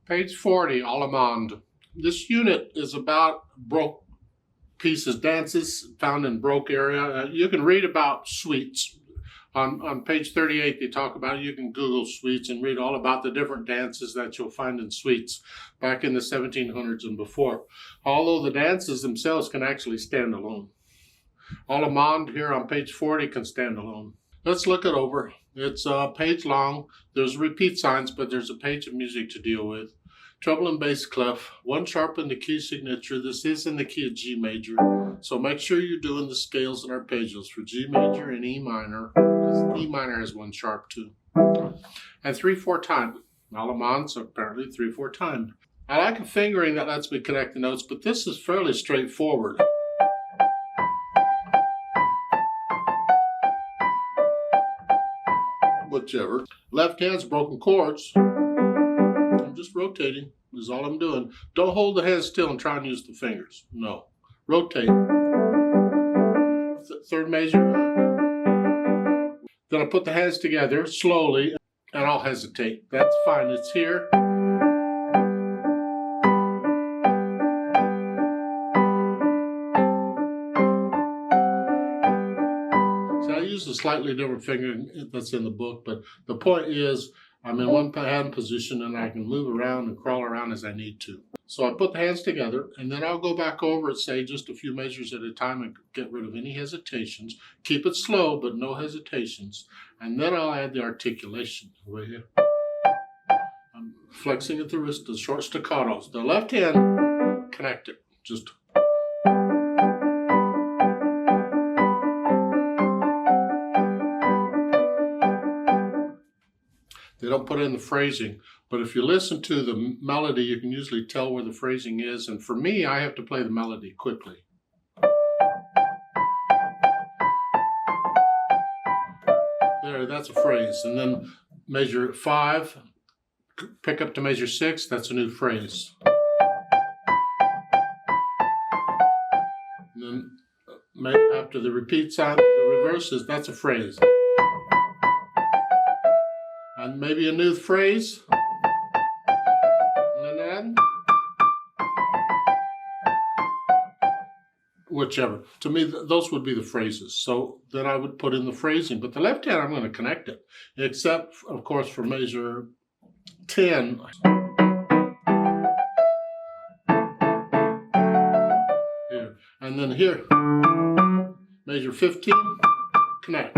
Page 40, Allemande. This unit is about Baroque pieces, dances found in Baroque area. You can read about suites. On page 38, they talk about it. You can Google suites and read all about the different dances that you'll find in suites back in the 1700s and before. Although the dances themselves can actually stand alone. Allemande here on page 40 can stand alone. Let's look it over. It's a page long. There's repeat signs, but there's a page of music to deal with. Treble and bass clef, one sharp in the key signature. This is in the key of G major. So make sure you're doing the scales and arpeggios for G major and E minor. E minor has one sharp too. And 3/4 time. Allemande's apparently 3/4 time. I like a fingering that lets me connect the notes, but this is fairly straightforward. Whichever. Left hand's broken chords. I'm just rotating, is all I'm doing. Don't hold the hand still and try and use the fingers. No. Rotate. Third major. Then I put the hands together slowly and I'll hesitate. That's fine. It's here. So I use a slightly different finger that's in the book, but the point is I'm in one hand position and I can move around and crawl around as I need to. So I put the hands together and then I'll go back over it, say just a few measures at a time and get rid of any hesitations. Keep it slow, but no hesitations. And then I'll add the articulation over here. I'm flexing at the wrist, the short staccatos. The left hand, connect it. Just they don't put in the phrasing, but if you listen to the melody, you can usually tell where the phrasing is. And for me, I have to play the melody quickly. There, that's a phrase. And then measure 5, pick up to measure 6, that's a new phrase. And then after the repeat sign, the reverses, that's a phrase. And maybe a new phrase. And then whichever. To me, those would be the phrases. So then I would put in the phrasing. But the left hand, I'm going to connect it. Except, of course, for measure 10. Here. And then here. Measure 15. Connect.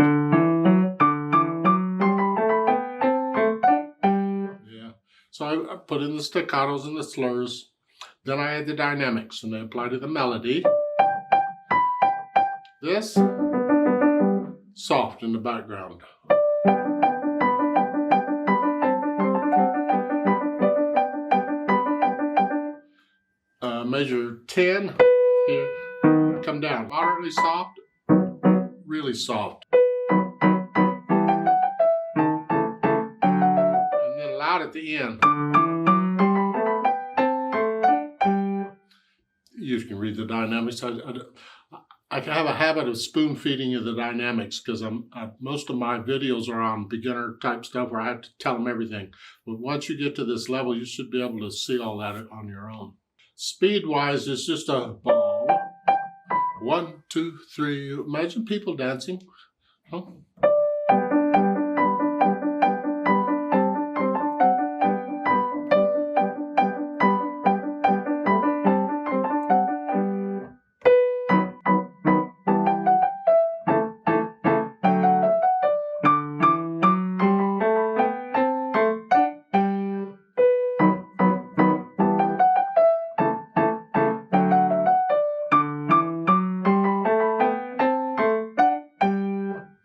So I put in the staccatos and the slurs. Then I add the dynamics and they apply to the melody. This, soft in the background. Measure 10, here, come down. Moderately soft, really soft. At the end. You can read the dynamics. I have a habit of spoon feeding you the dynamics because most of my videos are on beginner type stuff where I have to tell them everything. But once you get to this level, you should be able to see all that on your own. Speed wise, it's just a ball. 1, 2, 3. Imagine people dancing. Huh?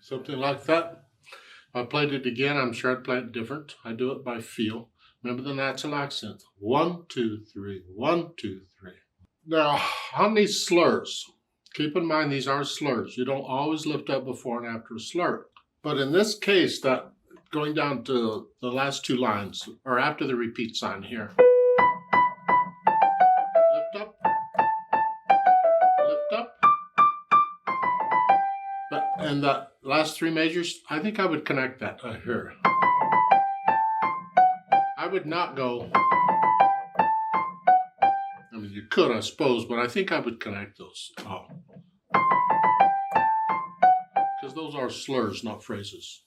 Something like that. If I played it again, I'm sure I'd play it different. I do it by feel. Remember the natural accent. 1, 2, 3, 1, 2, 3. Now, on these slurs, keep in mind these are slurs. You don't always lift up before and after a slur. But in this case, that going down to the last 2 lines, or after the repeat sign here. Lift up. Lift up. And the last 3 measures, I think I would connect that here. I would not go You could, I suppose, but I think I would connect those. Because those are slurs, not phrases.